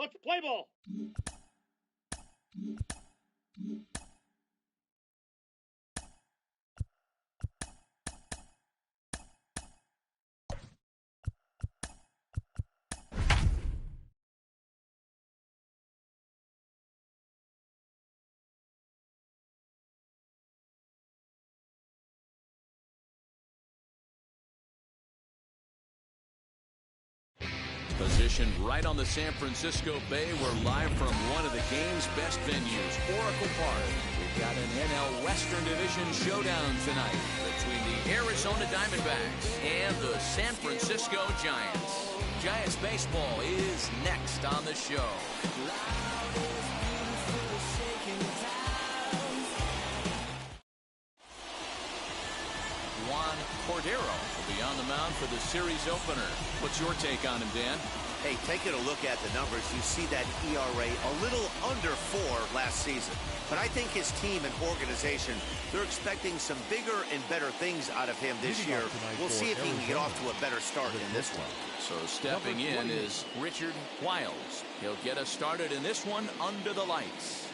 Let's play ball. Positioned right on the San Francisco Bay, we're live from one of the game's best venues, Oracle Park. We've got an NL Western Division showdown tonight between the Arizona Diamondbacks and the San Francisco Giants. Giants baseball is next on the show. Juan Cordero will be on the mound for the series opener. What's your take on him, Dan? Hey, taking a look at the numbers, you see that ERA a little under 4 last season. But I think his team and organization, they're expecting some bigger and better things out of him this year. We'll see if he can get off to a better start in this one. So stepping in is Richard Wiles. He'll get us started in this one under the lights.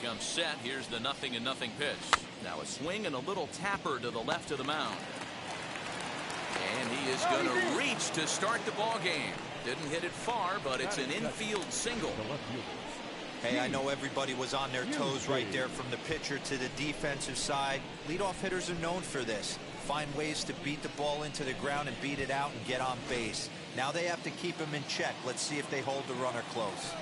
Comes set. Here's the 0-0 pitch. Now a swing and a little tapper to the left of the mound. And he is going to reach to start the ball game. Didn't hit it far, but it's an infield single. Hey, I know everybody was on their toes right there from the pitcher to the defensive side. Leadoff hitters are known for this. Find ways to beat the ball into the ground and beat it out and get on base. Now they have to keep him in check. Let's see if they hold the runner close.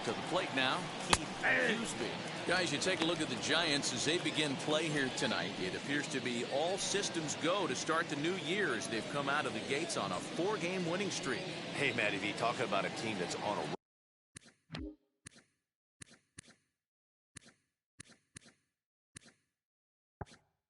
To the plate now, Keith Huseby. Guys, you take a look at the Giants as they begin play here tonight. It appears to be all systems go to start the new year as they've come out of the gates on a 4-game winning streak. Hey, Matty V, talking about a team that's on a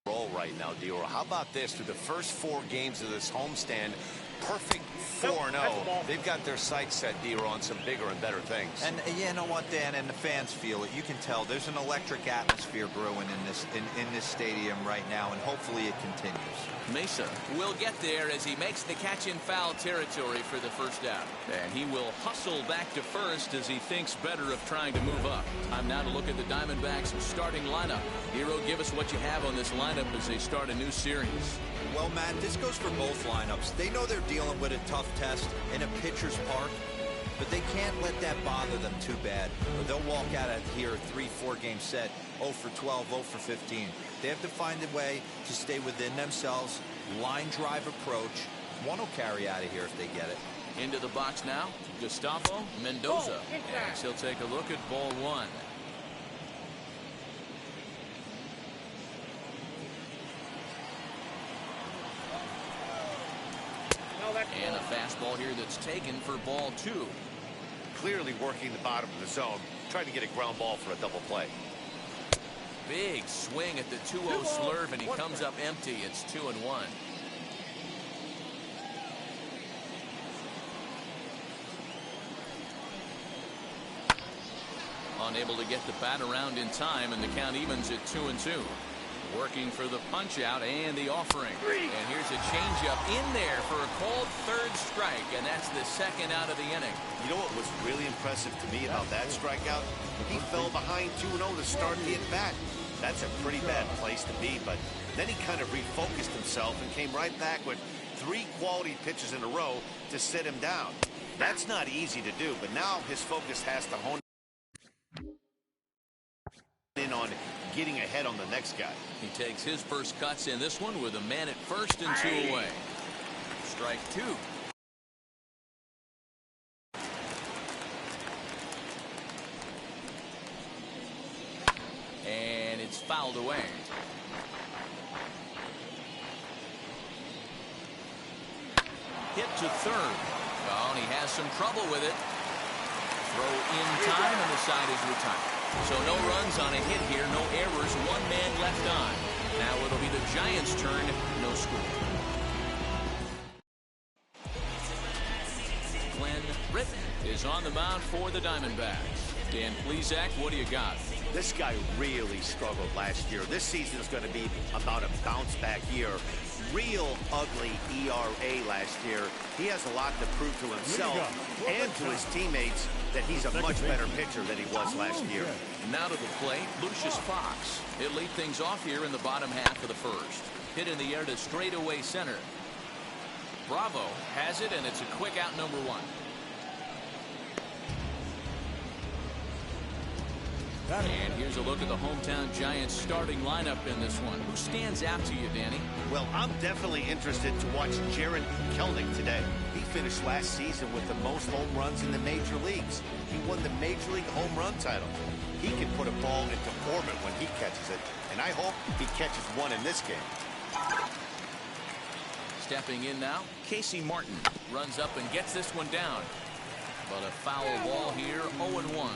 roll right now, Dior. How about this? Through the first 4 games of this homestand, perfect 4-0. They've got their sights set, Dior, on some bigger and better things. And you know what, Dan, and the fans feel it. You can tell there's an electric atmosphere brewing in this stadium right now, and hopefully it continues. Mesa will get there as he makes the catch in foul territory for the first out. And he will hustle back to first as he thinks better of trying to move up. Time now to look at the Diamondbacks' starting lineup. Hero, give us what you have on this lineup as they start a new series. Well, Matt, this goes for both lineups. They know they're dealing with a tough test in a pitcher's park, but they can't let that bother them too bad, or they'll walk out of here 3-4 game set 0 for 12, 0 for 15. They have to find a way to stay within themselves, line drive approach. One will carry out of here if they get it. Into the box now, Gustavo Mendoza. Next, he'll take a look at ball 1. And a fastball here that's taken for ball 2. Clearly working the bottom of the zone, trying to get a ground ball for a double play. Big swing at the 2-0 slurve, and he comes up empty. It's 2-1. Unable to get the bat around in time, and the count evens at 2-2. Working for the punch out and the offering. And here's a changeup in there for a called 3rd strike, and that's the 2nd out of the inning. You know what was really impressive to me about that strikeout? He fell behind 2-0 to start the at-bat. That's a pretty bad place to be, but then he kind of refocused himself and came right back with 3 quality pitches in a row to sit him down. That's not easy to do, but now his focus has to hone in on getting ahead on the next guy. He takes his first cuts in this one with a man at first and 2 away. Strike 2. And it's fouled away. Hit to 3rd. Oh, and he has some trouble with it. Throw in time, and the side is retired. So no runs on a hit here, no errors, 1 man left on. Now it'll be the Giants' turn, no score. Glenn Britton is on the mound for the Diamondbacks. Dan Plesac, what do you got? This guy really struggled last year. This season is going to be about a bounce-back year. Real ugly ERA last year. He has a lot to prove to himself and to his teammates that he's a much better pitcher than he was last year. Now to the plate, Lucius Fox. He'll lead things off here in the bottom half of the first. Hit in the air to straightaway center. Bravo has it, and it's a quick out, number 1. And here's a look at the hometown Giants starting lineup in this one. Who stands out to you, Danny? Well, I'm definitely interested to watch Edaug-Ethanb today. He finished last season with the most home runs in the major leagues. He won the Major League home run title. He can put a ball into orbit when he catches it, and I hope he catches one in this game. Stepping in now, Casey Martin runs up and gets this one down. But a foul ball here, 0-1.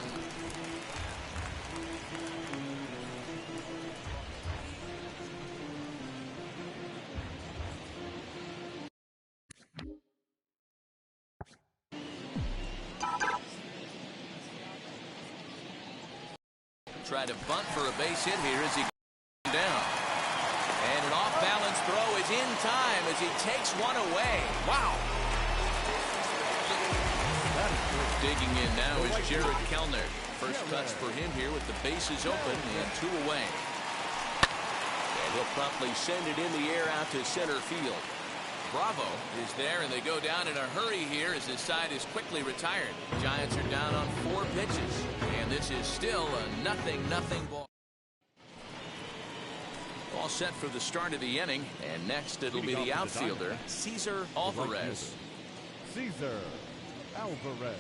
Try to bunt for a base hit here as he goes down. And an off-balance throw is in time as he takes one away. Wow. Digging in now is Jarred Kelenic. First touch for him here with the bases open and 2 away. And he'll promptly send it in the air out to center field. Bravo is there, and they go down in a hurry here as this side is quickly retired. Giants are down on 4 pitches, and this is still a 0-0 ball. All set for the start of the inning, and next it'll be the outfielder, Cesar Alvarez. Cesar Alvarez.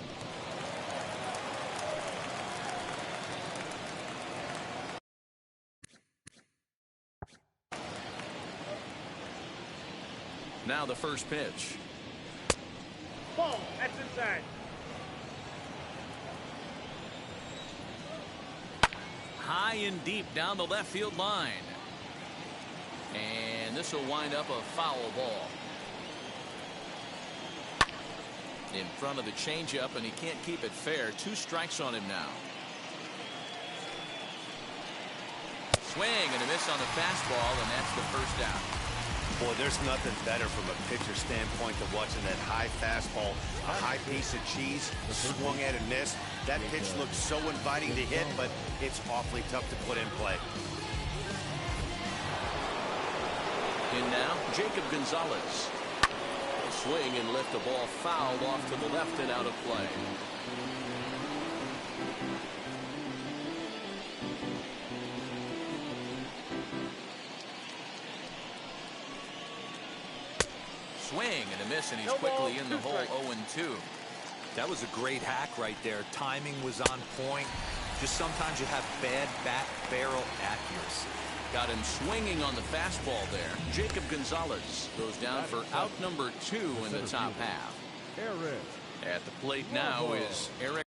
Now the first pitch. Ball, that's inside. High and deep down the left field line. And this will wind up a foul ball. In front of the changeup, and he can't keep it fair. 2 strikes on him now. Swing and a miss on the fastball, and that's the first out. Boy, there's nothing better from a pitcher standpoint than watching that high fastball, a high piece of cheese, swung at and missed. That pitch looks so inviting to hit, but it's awfully tough to put in play. In now, Jacob Gonzalez. A swing and lift the ball fouled off to the left and out of play. Swing and a miss, and he's quickly in the hole. 0-2. That was a great hack right there. Timing was on point. Just sometimes you have bad bat barrel accuracy. Got him swinging on the fastball there. Jacob Gonzalez goes down for out number 2 in the top half. At the plate now is Eric.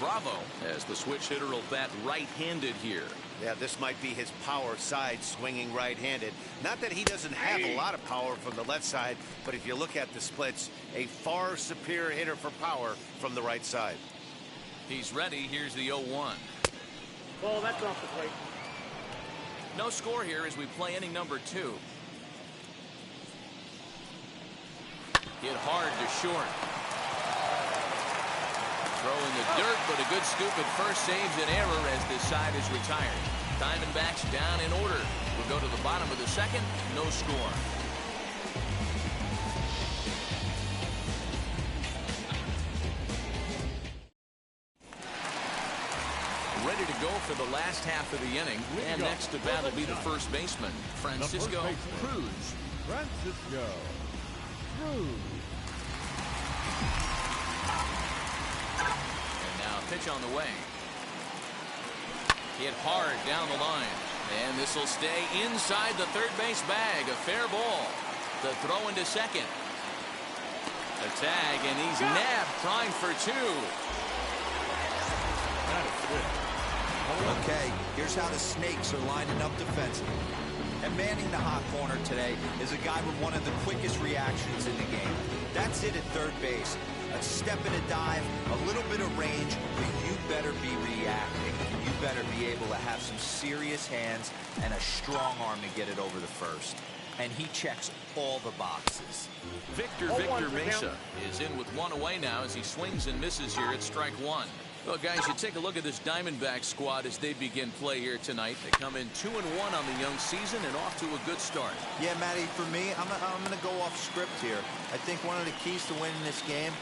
Bravo, as the switch hitter will bat right-handed here. Yeah, this might be his power side, swinging right-handed. Not that he doesn't have a lot of power from the left side, but if you look at the splits, a far superior hitter for power from the right side. He's ready. Here's the 0-1. Ball, that's off the plate. No score here as we play inning number 2. Hit hard to short. Throw in the dirt, but a good scoop at first saves an error as this side is retired. Diamondbacks down in order. We'll go to the bottom of the second. No score. Ready to go for the last half of the inning. And next to bat will be the first baseman, Francisco Cruz. Francisco Cruz. Pitch on the way. Hit hard down the line. And this will stay inside the third base bag. A fair ball. The throw into second. A tag, and he's nabbed, primed for 2. Okay, here's how the Snakes are lining up defensively. And manning the hot corner today is a guy with one of the quickest reactions in the game. That's it at third base. A step and a dive, a little bit of range, but you better be reacting. You better be able to have some serious hands and a strong arm to get it over the first. And he checks all the boxes. Victor Mesa is in with one away now as he swings and misses here at strike one. Well, guys, you take a look at this Diamondback squad as they begin play here tonight. They come in 2-1 on the young season and off to a good start. Yeah, Matty, for me, I'm going to go off script here. I think one of the keys to winning this game,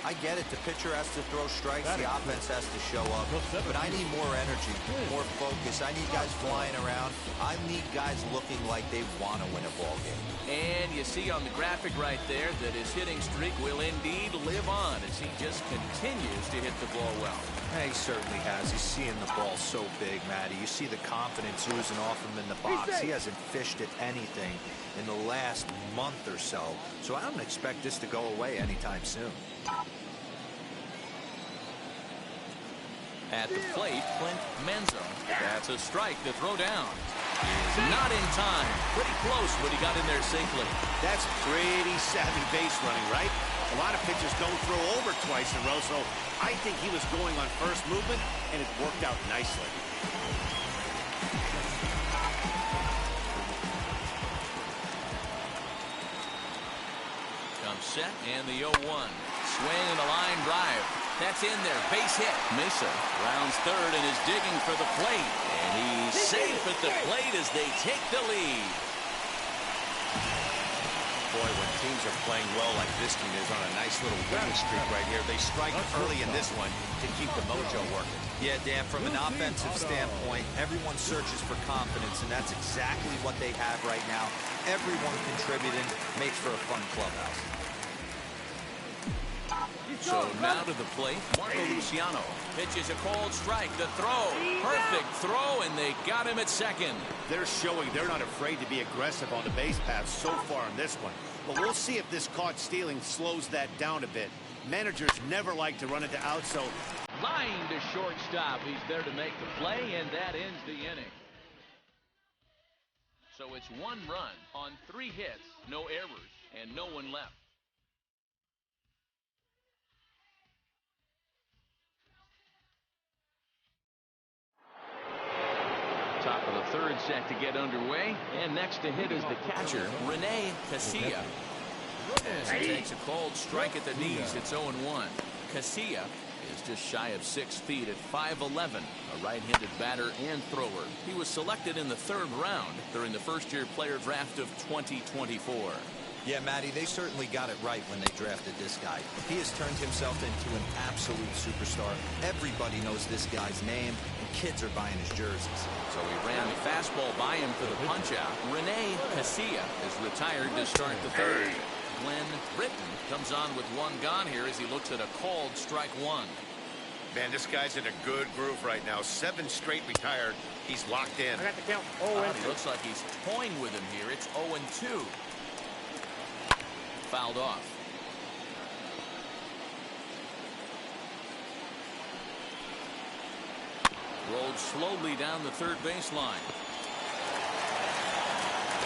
I get it, the pitcher has to throw strikes, the offense has to show up, but I need more energy, more focus. I need guys flying around. I need guys looking like they want to win a ball game. And you see on the graphic right there that his hitting streak will indeed live on as he just continues to hit the ball well. He certainly has. He's seeing the ball so big, Matty. You see the confidence oozing off him in the box. He hasn't fished at anything in the last month or so. So I don't expect this to go away anytime soon. At the plate, Clint Manzo. That's a strike to throw down. He's not in time. Pretty close, but he got in there safely. That's pretty savvy base running, right? A lot of pitchers don't throw over twice in a row, so I think he was going on first movement, and it worked out nicely. Comes set, and the 0-1. Swing and a line drive. That's in there. Base hit. Mesa rounds third and is digging for the plate. And he's safe at the plate as they take the lead. Boy, when teams are playing well like this team is on a nice little winning streak right here, they strike early in this one to keep the mojo working. Yeah, Dan, from an offensive standpoint, everyone searches for confidence, and that's exactly what they have right now. Everyone contributing makes for a fun clubhouse. So now to the plate, Marco Luciano pitches a cold strike. The throw, perfect throw, and they got him at second. They're showing they're not afraid to be aggressive on the base path so far in this one. But we'll see if this caught stealing slows that down a bit. Managers never like to run it to out, so line to shortstop. He's there to make the play, and that ends the inning. So it's 1 run on 3 hits, no errors, and no one left. Top of the third set to get underway, and next to hit is the catcher, Rene Casilla. As he takes a cold strike at the knees, it's 0-1. Casilla is just shy of 6 feet at 5'11", a right-handed batter and thrower. He was selected in the 3rd round during the first-year player draft of 2024. Yeah, Matty, they certainly got it right when they drafted this guy. He has turned himself into an absolute superstar. Everybody knows this guy's name, and kids are buying his jerseys. So he ran the fastball by him for the punch-out. Rene Casilla is retired to start the 3rd. Glenn Britton comes on with 1 gone here as he looks at a called strike 1. man, this guy's in a good groove right now. 7 straight retired. He's locked in. I got the count. He looks like he's toying with him here. It's 0-2. Fouled off. Rolled slowly down the third baseline.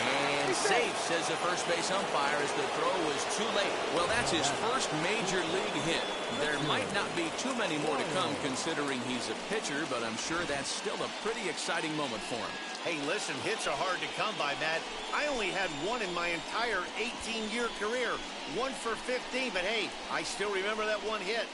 And safe, says the first base umpire, as the throw was too late. Well, that's his first major league hit. There might not be too many more to come considering he's a pitcher, but I'm sure that's still a pretty exciting moment for him. Hey, listen, hits are hard to come by, Matt. I only had 1 in my entire 18-year career. 1 for 15, but hey, I still remember that 1 hit.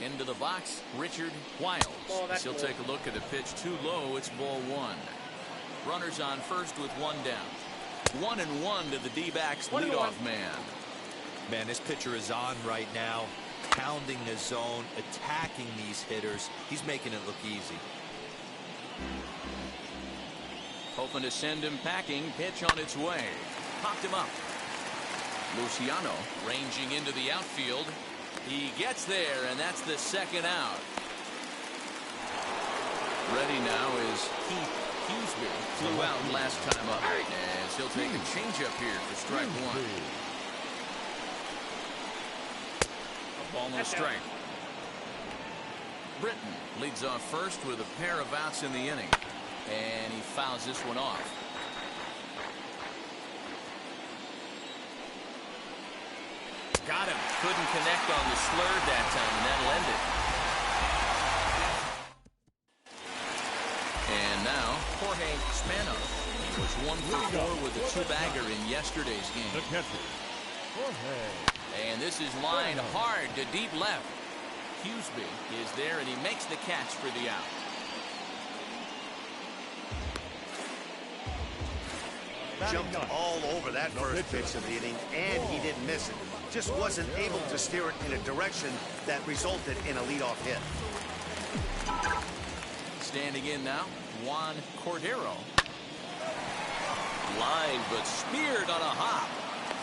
Into the box, Richard Wiles. He'll take a look at a pitch too low. It's ball 1. Runners on first with 1 down. 1-1 to the D-backs leadoff man. Man, this pitcher is on right now, pounding the zone, attacking these hitters. He's making it look easy. Hoping to send him packing. Pitch on its way. Popped him up. Luciano ranging into the outfield. He gets there, and that's the 2nd out. Ready now is Keith Huseby flew out last time up. As he'll take a changeup here for strike one. A ball and a strike. Britton leads off first with a pair of outs in the inning. And he fouls this one off. Got him. Couldn't connect on the slurve that time, and that'll end it. And now, Jorge Spano. He was 1 for 4 with a 2-bagger in yesterday's game. The catcher, Jorge. And this is lined hard to deep left. Huseby is there, and he makes the catch for the out. Jumped all over that first pitch of the inning, and he didn't miss it. Just wasn't able to steer it in a direction that resulted in a leadoff hit. Standing in now, Juan Cordero. Line, but speared on a hop.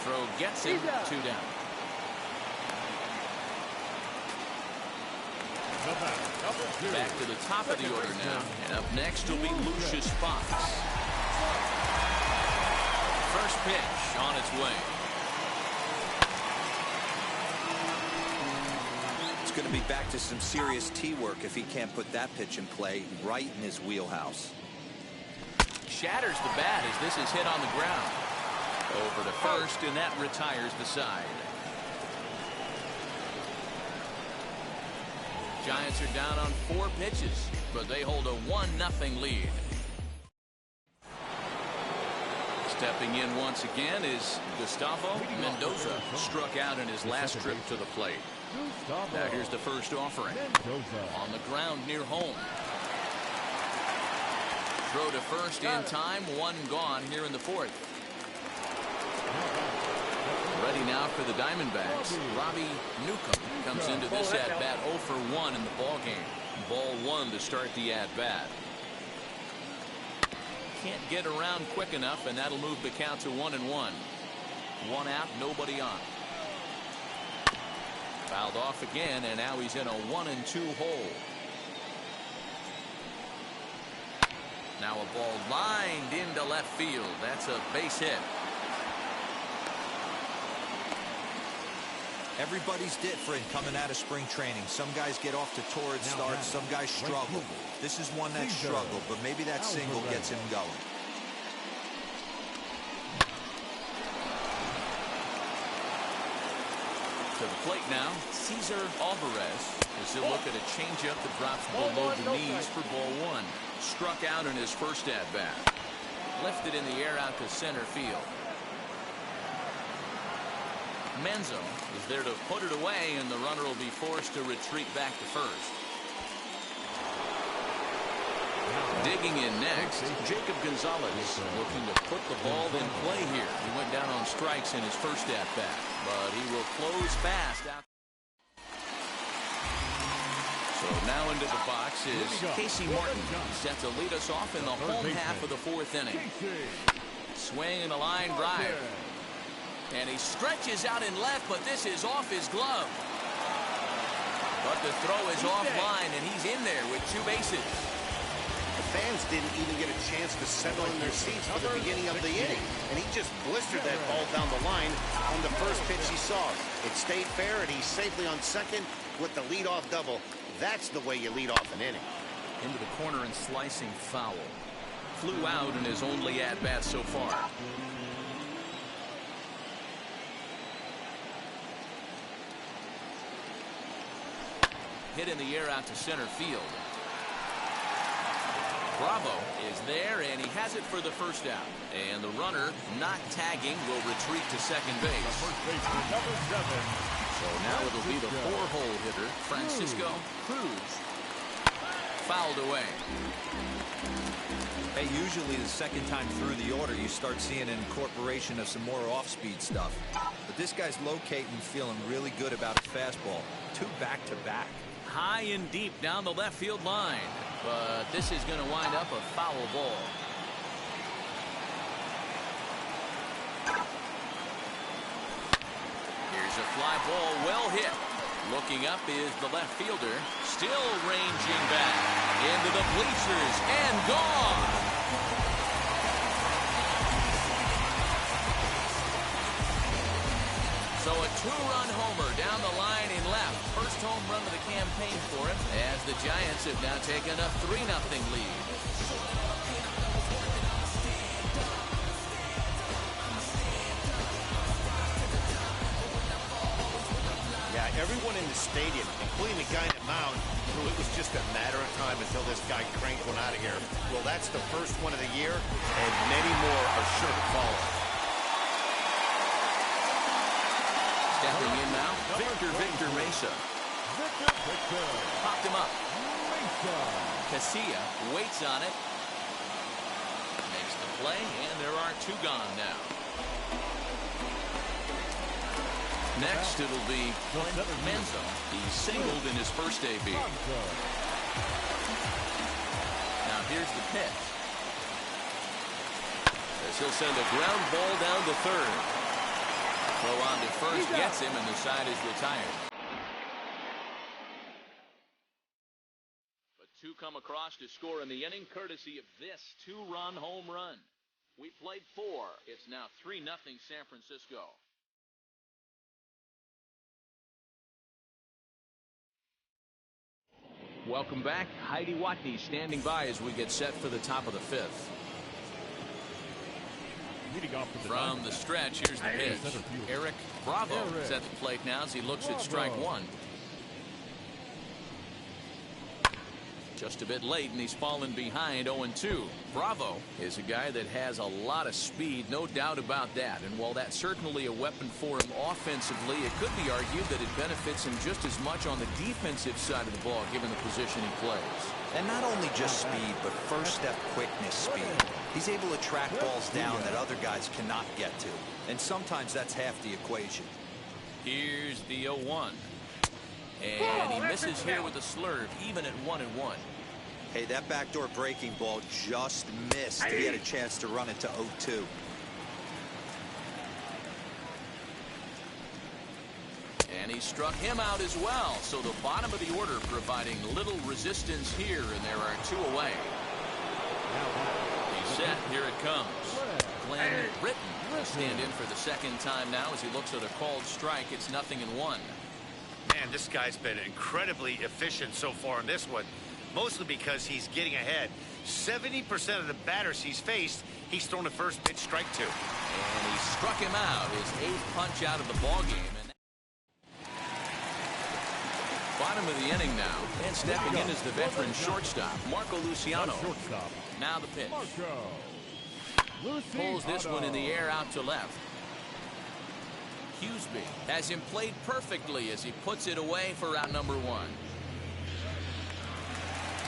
Throw gets him 2 down. Back to the top of the order now. And up next will be Lucius Fox. First pitch on its way. It's going to be back to some serious tee work if he can't put that pitch in play right in his wheelhouse. Shatters the bat as this is hit on the ground. Over to first, and that retires the side. Giants are down on 4 pitches, but they hold a 1-0 lead. Stepping in once again is Gustavo Mendoza. Struck out in his last trip to the plate. Now here's the first offering. On the ground near home. Throw to first in time. 1 gone here in the 4th. Ready now for the Diamondbacks. Robbie Newcomb comes into this at-bat 0 for 1 in the ballgame. Ball 1 to start the at-bat. Can't get around quick enough, and that'll move the count to 1-1. 1 out, nobody on. Fouled off again, and now he's in a 1-2 hole. Now a ball lined into left field. That's a base hit. Everybody's different coming out of spring training. Some guys get off to torrid starts. Some guys struggle. This is one that struggled, but maybe that single gets him going. To the plate now, Cesar Alvarez as he'll look at a changeup that drops below the knees for ball 1. Struck out in his first at-bat. Lifted in the air out to center field. Manzo is there to put it away, and the runner will be forced to retreat back to first. Digging in next, Jacob Gonzalez looking to put the ball in play here. He went down on strikes in his first at-bat, but he will close fast out. So now into the box is Casey Martin, set to lead us off in the home half of the 4th inning. Swing and a line drive. And he stretches out in left, but this is off his glove. But the throw is offline, and he's in there with 2 bases. The fans didn't even get a chance to settle in their seats for the beginning of the inning, and he just blistered that ball down the line on the first pitch he saw. It stayed fair, and he's safely on second with the leadoff double. That's the way you lead off an inning. Into the corner and slicing foul. Flew out in his only at-bat so far. Hit in the air out to center field. Bravo is there, and he has it for the first out. And the runner, not tagging, will retreat to second base. Number 7. So now it'll be the 4-hole hitter, Francisco Cruz. Fouled away. Hey, usually the second time through the order, you start seeing an incorporation of some more off-speed stuff. But this guy's locating, feeling really good about his fastball. 2 back-to-back. High and deep down the left field line. But this is going to wind up a foul ball. Here's a fly ball, well hit. Looking up is the left fielder. Still ranging back into the bleachers and gone. So a two-run homer down the line in left. First home run of the campaign for him as the Giants have now taken a 3-0 lead. Yeah, everyone in the stadium, including the guy in the mound, knew it was just a matter of time until this guy cranked one out of here. Well, that's the first one of the year, and many more are sure to follow. Stepping in now, Victor Mesa. Popped him up. Casilla waits on it. Makes the play, and there are 2 gone now. Next, it'll be Clint Menzo. He singled in his first AB. Now here's the pitch. As he'll send a ground ball down to third. Throw on to first gets him, and the side is retired. But 2 come across to score in the inning, courtesy of this 2-run home run. We played 4. It's now 3-0 San Francisco. Welcome back. Heidi Watney standing by as we get set for the top of the 5th. From the stretch, here's the pitch. Eric Bravo is at the plate now as he looks at strike 1. Just a bit late, and he's fallen behind 0-2. Bravo is a guy that has a lot of speed, no doubt about that. And while that's certainly a weapon for him offensively, it could be argued that it benefits him just as much on the defensive side of the ball, given the position he plays. And not only just speed, but first step quickness speed. He's able to track balls down that other guys cannot get to. And sometimes that's half the equation. Here's the 0-1. And he misses here with a slurve, even at 1-1. Hey, that backdoor breaking ball just missed. He had a chance to run it to 0-2. And he struck him out as well. So the bottom of the order providing little resistance here, and there are 2 away. He's set. Here it comes. Glenn Britton will stand in for the second time now as he looks at a called strike. It's 0-1. Man, this guy's been incredibly efficient so far in this one, mostly because he's getting ahead. 70% of the batters he's faced, he's thrown the first pitch, strike 2. And he struck him out, his 8th punch out of the ballgame. Bottom of the inning now, and stepping in is the veteran shortstop, Marco Luciano. Now the pitch. Pulls this one in the air out to left. Huseby has him played perfectly as he puts it away for out number 1.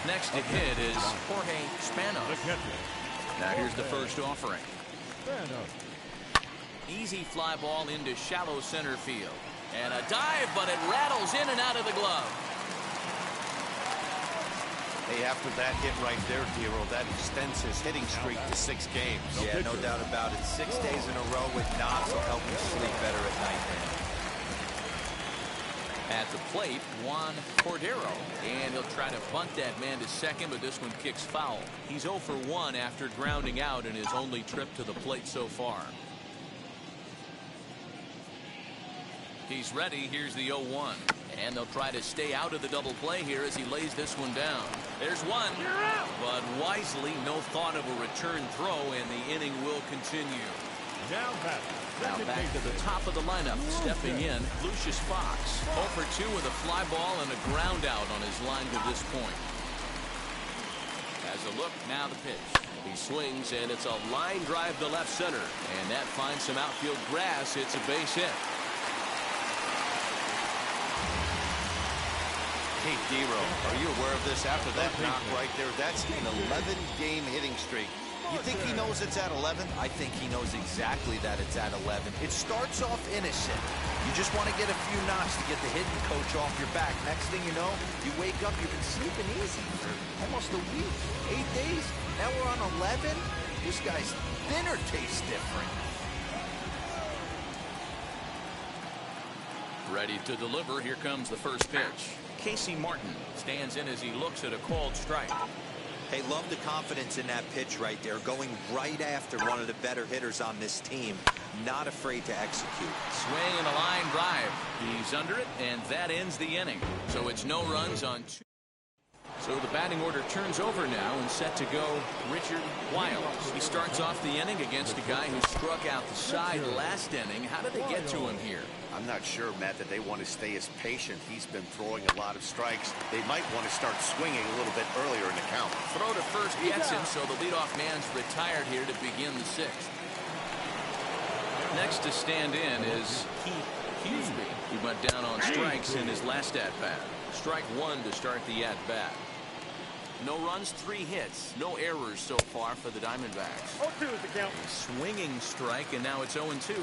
Next to hit is Jorge Spanos. Now here's the first offering. Easy fly ball into shallow center field. And a dive, but it rattles in and out of the glove. Hey, after that hit right there, Dero, that extends his hitting streak to 6 games. Yeah, no doubt about it. 6 days in a row with knocks will help him sleep better at night, man. At the plate, Juan Cordero, and he'll try to bunt that man to second, but this one kicks foul. He's 0 for 1 after grounding out in his only trip to the plate so far. He's ready. Here's the 0-1. And they'll try to stay out of the double play here as he lays this one down. There's one. But wisely, no thought of a return throw, and the inning will continue. Now back to the top of the lineup. Stepping in, Lucius Fox. 0 for 2 with a fly ball and a ground out on his line to this point. As a look, now the pitch. He swings, and it's a line drive to left center. And that finds some outfield grass. It's a base hit. Hey, Dero, are you aware of this? After that knock right there, that's an 11-game hitting streak. You think he knows it's at 11? I think he knows exactly that it's at 11. It starts off innocent. You just want to get a few knocks to get the hitting coach off your back. Next thing you know, you wake up, you've been sleeping easy for almost a week, 8 days. Now we're on 11. This guy's dinner tastes different. Ready to deliver. Here comes the first pitch. Casey Martin stands in as he looks at a called strike. Hey, love the confidence in that pitch right there, going right after one of the better hitters on this team. Not afraid to execute. Swing and a line drive. He's under it, and that ends the inning. So it's no runs on two. So the batting order turns over now, and set to go Richard Wiles. He starts off the inning against a guy who struck out the side last inning. How did they get to him here? I'm not sure, Matt, that they want to stay as patient. He's been throwing a lot of strikes. They might want to start swinging a little bit earlier in the count. Throw to first gets him, so the leadoff man's retired here to begin the sixth. Next to stand in is Keith Huseby. He went down on strikes in his last at-bat. Strike one to start the at-bat. No runs, 3 hits. No errors so far for the Diamondbacks. 0-2 is the count. A swinging strike, and now it's 0-2.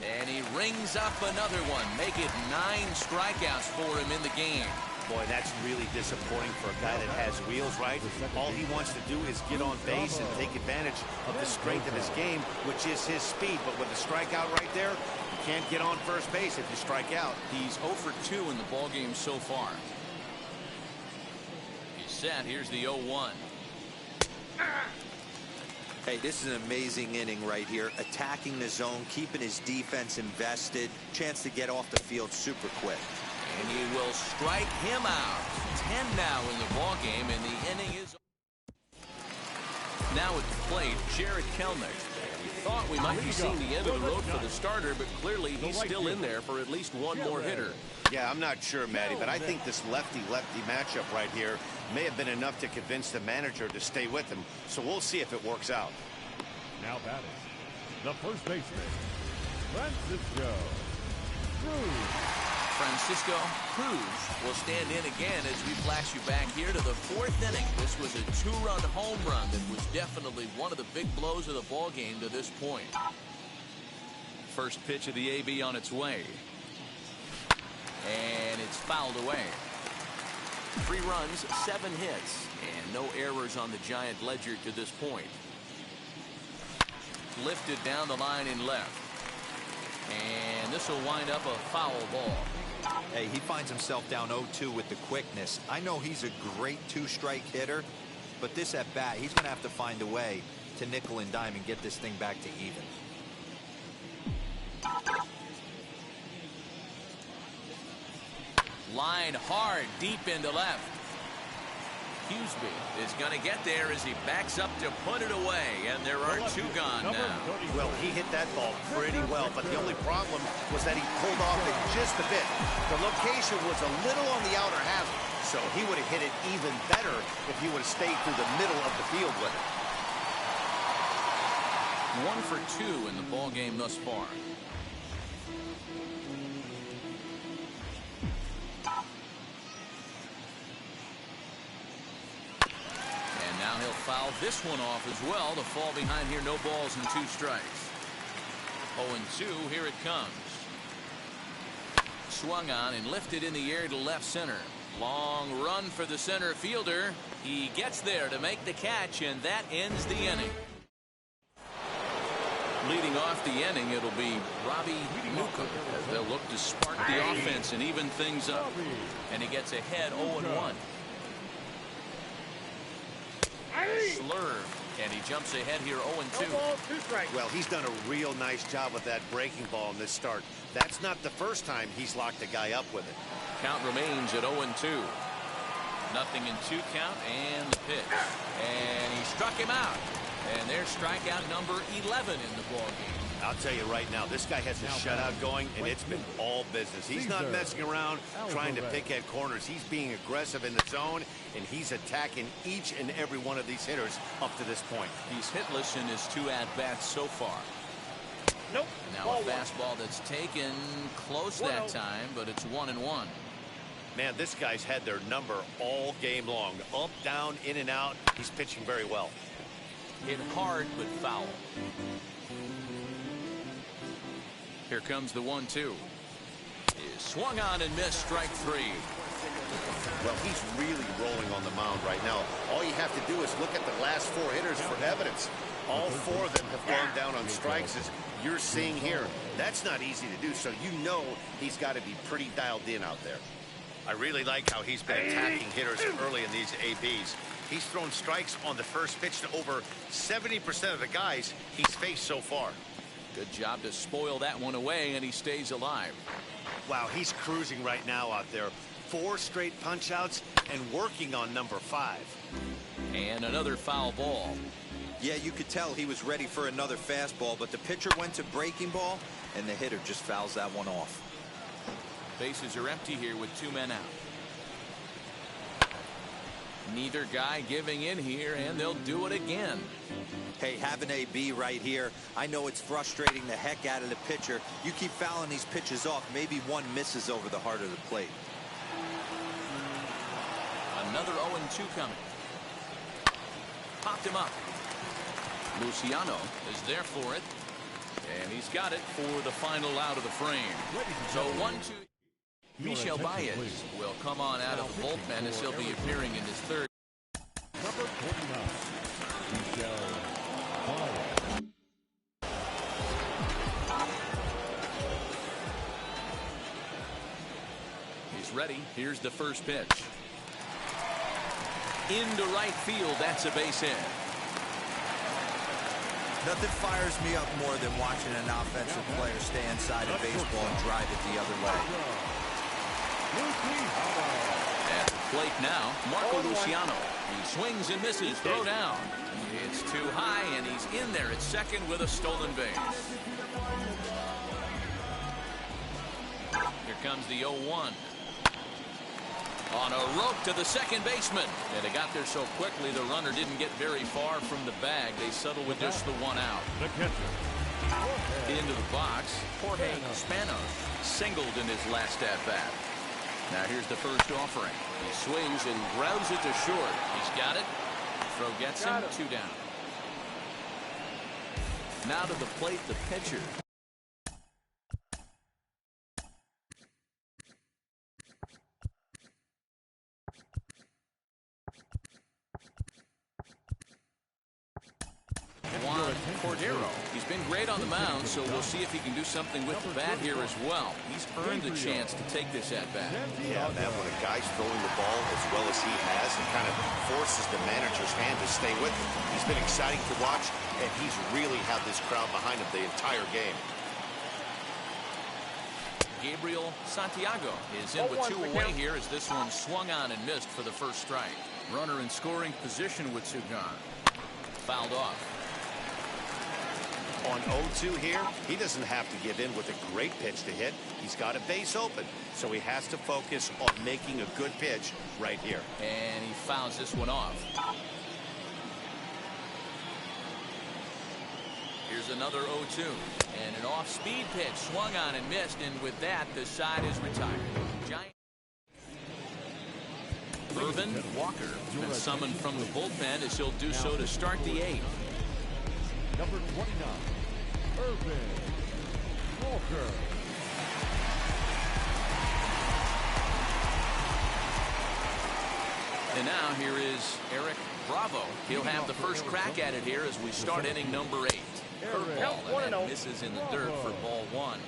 And he rings up another one. Make it 9 strikeouts for him in the game. Boy, that's really disappointing for a guy that has wheels, right? All he wants to do is get on base and take advantage of the strength of his game, which is his speed. But with the strikeout right there, you can't get on first base if you strike out. He's 0 for 2 in the ballgame so far. He's set. Here's the 0-1. Hey, this is an amazing inning right here. Attacking the zone, keeping his defense invested. Chance to get off the field super quick. And he will strike him out. 10 now in the ballgame, and the inning is. Now at the plate, Jared Kelnick. We thought we might be seeing the end of the road for the starter, but clearly he's still in there for at least one more hitter. Yeah, I'm not sure, Matty, but I think this lefty-lefty matchup right here may have been enough to convince the manager to stay with him. So we'll see if it works out. Now batting, the first baseman, Francisco Cruz. Francisco Cruz will stand in again as we flash you back here to the 4th inning. This was a 2-run home run that was definitely one of the big blows of the ball game to this point. First pitch of the AB on its way. And it's fouled away. 3 runs, 7 hits, and no errors on the Giant ledger to this point. Lifted down the line in left. And this will wind up a foul ball. Hey, he finds himself down 0-2 with the quickness. I know he's a great 2-strike hitter, but this at bat, he's going to have to find a way to nickel and dime and get this thing back to even. Line hard deep into left. Huseby is going to get there as he backs up to put it away, and there are 2 gone now. Well, he hit that ball pretty well, but the only problem was that he pulled off it just a bit. The location was a little on the outer half, so he would have hit it even better if he would have stayed through the middle of the field with it. 1 for 2 in the ball game thus far. Now he'll foul this one off as well to fall behind here. No balls and 2 strikes. 0-2. Here it comes. Swung on and lifted in the air to left center. Long run for the center fielder. He gets there to make the catch, and that ends the inning. Leading off the inning, it'll be Robbie Newcomb as they'll look to spark the offense and even things up. And he gets ahead 0-1. Slurve, and he jumps ahead here 0-2. No balls, 2 strikes. Well, he's done a real nice job with that breaking ball in this start. That's not the first time he's locked a guy up with it. Count remains at 0-2. 0-2 count, and the pitch. And he struck him out. And there's strikeout number 11 in the ballgame. I'll tell you right now, this guy has a shutout going, and it's been all business. He's not messing around trying to pick at corners. He's being aggressive in the zone, and he's attacking each and every one of these hitters up to this point. He's hitless in his 2 at-bats so far. Nope. Now a fastball that's taken close that time, but it's 1-1. Man, this guy's had their number all game long. Up, down, in and out. He's pitching very well. Hit hard, but foul. Here comes the 1-2. Is swung on and missed, strike 3. Well, he's really rolling on the mound right now. All you have to do is look at the last 4 hitters for evidence. All 4 of them have gone down on strikes, as you're seeing here. That's not easy to do, so you know he's got to be pretty dialed in out there. I really like how he's been attacking hitters early in these ABs. He's thrown strikes on the first pitch to over 70% of the guys he's faced so far. Good job to spoil that one away, and he stays alive. Wow, he's cruising right now out there. 4 straight punch-outs and working on number 5. And another foul ball. Yeah, you could tell he was ready for another fastball, but the pitcher went to breaking ball, and the hitter just fouls that one off. Bases are empty here with 2 men out. Neither guy giving in here, and they'll do it again. Hey, have an AB right here. I know it's frustrating the heck out of the pitcher. You keep fouling these pitches off, maybe one misses over the heart of the plate. Another 0-2 coming. Popped him up. Luciano is there for it. And he's got it for the final out of the frame. So 1-2. Michel Baez will come on out of the bullpen as he'll be appearing in his third. Number 49, Michel Baez. He's ready. Here's the first pitch. Into right field. That's a base hit. Nothing fires me up more than watching an offensive player stay inside of baseball and drive it the other way. At the plate now, Marco Luciano. He swings and misses. Throw down. It's too high, and he's in there at second with a stolen base. Here comes the 0-1. On a rope to the second baseman. And they got there so quickly the runner didn't get very far from the bag. They settled with just the 1 out. The catcher. Into the box, Jorge Spanos singled in his last at-bat. Now here's the first offering. He swings and grounds it to short. He's got it. Throw gets him. 2 down. Now to the plate, the pitcher. Cordero. He's been great on the mound, so we'll see if he can do something with the bat here as well. He's earned the chance to take this at bat. Yeah, man, when a guy's throwing the ball as well as he has, it kind of forces the manager's hand to stay with him. He's been exciting to watch, and he's really had this crowd behind him the entire game. Gabriel Santiago is in with 2 away here as this one swung on and missed for the first strike. Runner in scoring position with 2 gone. Fouled off. On 0-2 here, he doesn't have to give in with a great pitch to hit. He's got a base open, so he has to focus on making a good pitch right here. And he fouls this one off. Here's another 0-2. And an off-speed pitch swung on and missed, and with that, the side is retired. Giant. Irvin Walker has been summoned from the bullpen as he'll do so to start the 8th. Number 29, Irvin Walker. And now here is Eric Bravo. He'll have the first crack at it here as we start inning number 8. Curveball, and that misses in the dirt for ball 1.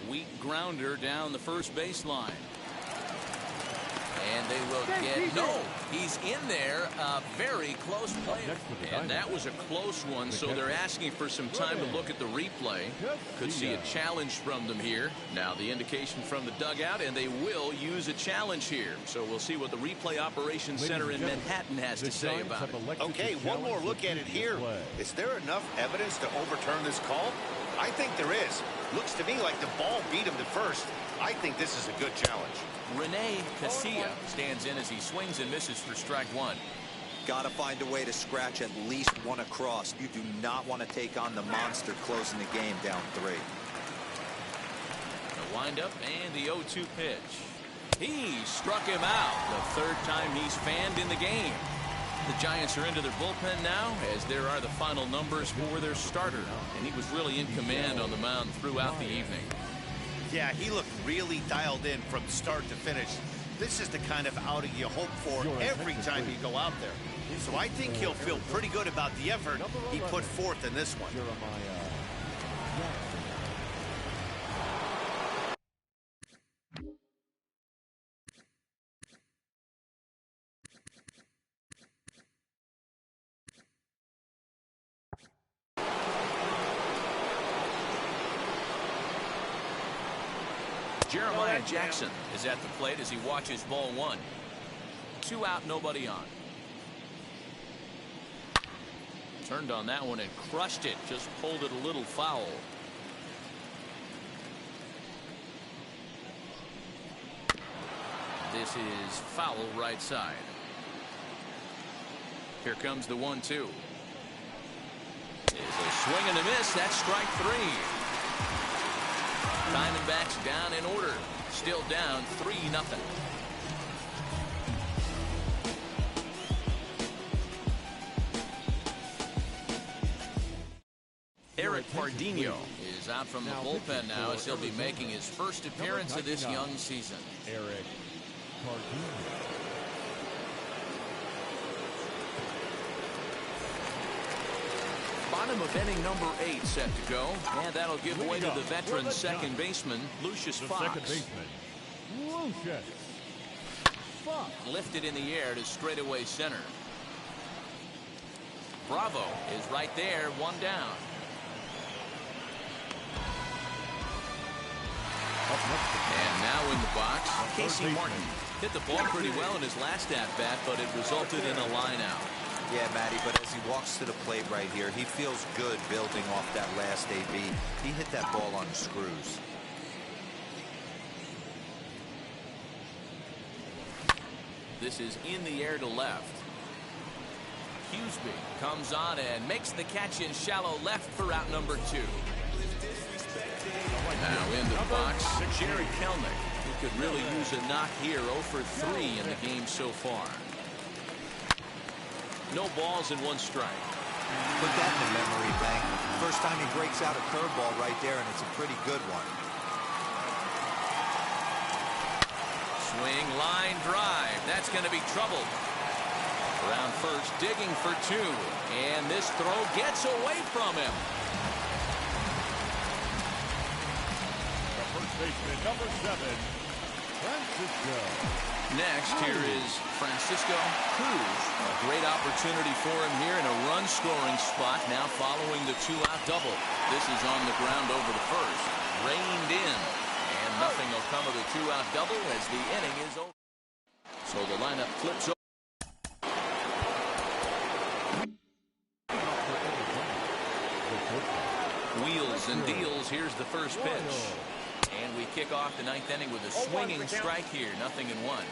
Weak grounder down the first baseline. And they will get, no, he's in there, a very close play. And that was a close one, so they're asking for some time to look at the replay. Could see a challenge from them here. Now the indication from the dugout, and they will use a challenge here. So we'll see what the replay operations center in Manhattan has to say about it. Okay, one more look at it here. Is there enough evidence to overturn this call? I think there is. Looks to me like the ball beat him to first. I think this is a good challenge. Rene Casilla stands in as he swings and misses for strike 1. Got to find a way to scratch at least one across. You do not want to take on the monster closing the game down 3. The windup and the 0-2 pitch. He struck him out. The 3rd time he's fanned in the game. The Giants are into their bullpen now, as there are the final numbers for their starter. And he was really in command on the mound throughout the evening. Yeah, he looked really dialed in from start to finish. This is the kind of outing you hope for every time you go out there. So I think he'll feel pretty good about the effort he put forth in this one. Jeremiah Jackson is at the plate as he watches ball one. 2 out, nobody on. Turned on that one and crushed it. Just pulled it a little foul. This is foul right side. Here comes the 1-2. Is a swing and a miss. That's strike 3. Diamondbacks down in order. Still down 3-0. Eric Pardinho is out from the bullpen now as he'll be making his first appearance of this young season. Eric Pardinho. Bottom of inning number 8 set to go, and that'll give way to the veteran second baseman Lucius Fox. Second baseman Lucius Fox. Lifted in the air to straightaway center. Bravo is right there, 1 down. And now in the box, Casey Martin hit the ball pretty well in his last at-bat, but it resulted in a line out. Yeah, Matty, but as he walks to the plate right here, he feels good building off that last AB. He hit that ball on the screws. This is in the air to left. Huseby comes on and makes the catch in shallow left for out number 2. Now in the box, Jerry Kelnick, who could really use a knock here. 0 for 3 in the game so far. No balls and 1 strike. Put that in the memory bank. First time he breaks out a curveball right there, and it's a pretty good one. Swing, line drive. That's going to be trouble. Around first, digging for 2. And this throw gets away from him. Baseman number 7, Francisco. Next, here is Francisco Cruz. A great opportunity for him here in a run-scoring spot. Now following the 2-out double. This is on the ground over the first. Reined in. And nothing will come of the 2-out double as the inning is over. So the lineup flips over. Wheels and deals. Here's the first pitch. And we kick off the 9th inning with a swinging strike here. 0-1.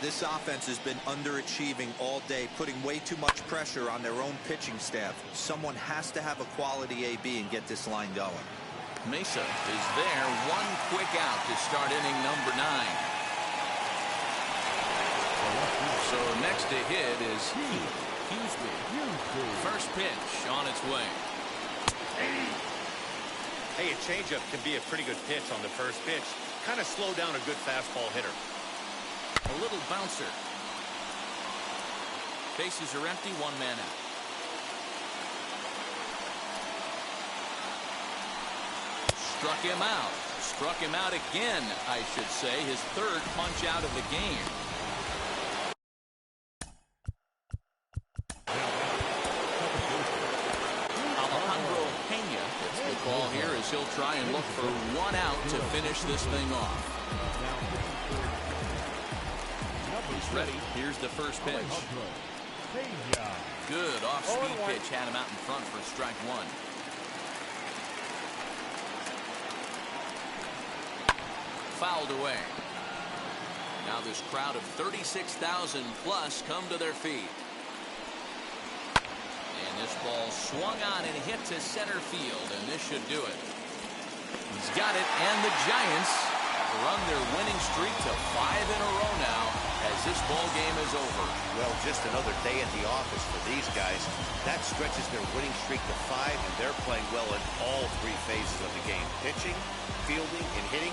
This offense has been underachieving all day, putting way too much pressure on their own pitching staff. Someone has to have a quality AB and get this line going. Mesa is there. 1 quick out to start inning number 9. So next to hit is Huseby. First pitch on its way. Hey, a changeup can be a pretty good pitch on the first pitch. Kind of slow down a good fastball hitter. A little bouncer. Bases are empty, 1 man out. Struck him out. Struck him out again, I should say. His 3rd punch out of the game. Ball here as he'll try and look for 1 out to finish this thing off. He's ready. Here's the first pitch. Good off-speed pitch had him out in front for strike 1. Fouled away. Now this crowd of 36,000 plus come to their feet. And this ball swung on and hit to center field, and this should do it. He's got it, and the Giants run their winning streak to 5 in a row now as this ball game is over. Well, just another day at the office for these guys. That stretches their winning streak to 5, and they're playing well in all 3 phases of the game. Pitching, fielding, and hitting.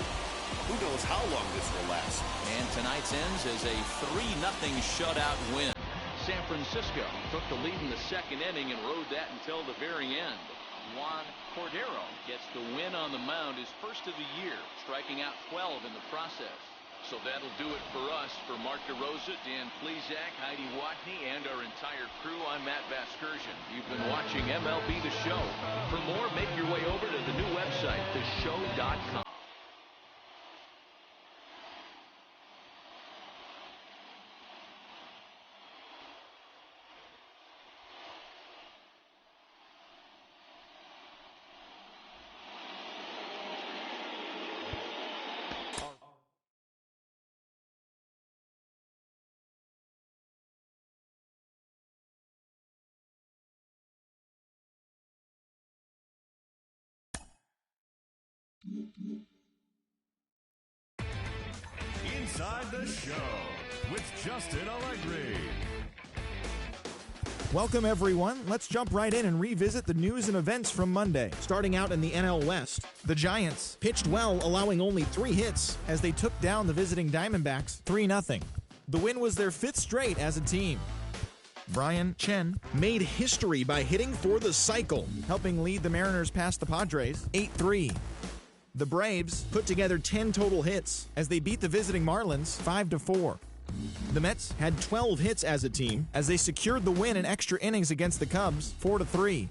Who knows how long this will last. And tonight's ends as a 3-0 shutout win. San Francisco took the lead in the 2nd inning and rode that until the very end. Juan Cordero gets the win on the mound, his first of the year, striking out 12 in the process. So that'll do it for us. For Mark DeRosa, Dan Plesac, Heidi Watney, and our entire crew, I'm Matt Vasgersian. You've been watching MLB The Show. For more, make your way over to the new website, theshow.com. Inside the Show with Justin Allegri. Welcome, everyone. Let's jump right in and revisit the news and events from Monday. Starting out in the NL West, the Giants pitched well, allowing only 3 hits as they took down the visiting Diamondbacks 3-0. The win was their 5th straight as a team. Brian Chen made history by hitting for the cycle, helping lead the Mariners past the Padres 8-3. The Braves put together 10 total hits as they beat the visiting Marlins 5-4. The Mets had 12 hits as a team as they secured the win in extra innings against the Cubs 4-3.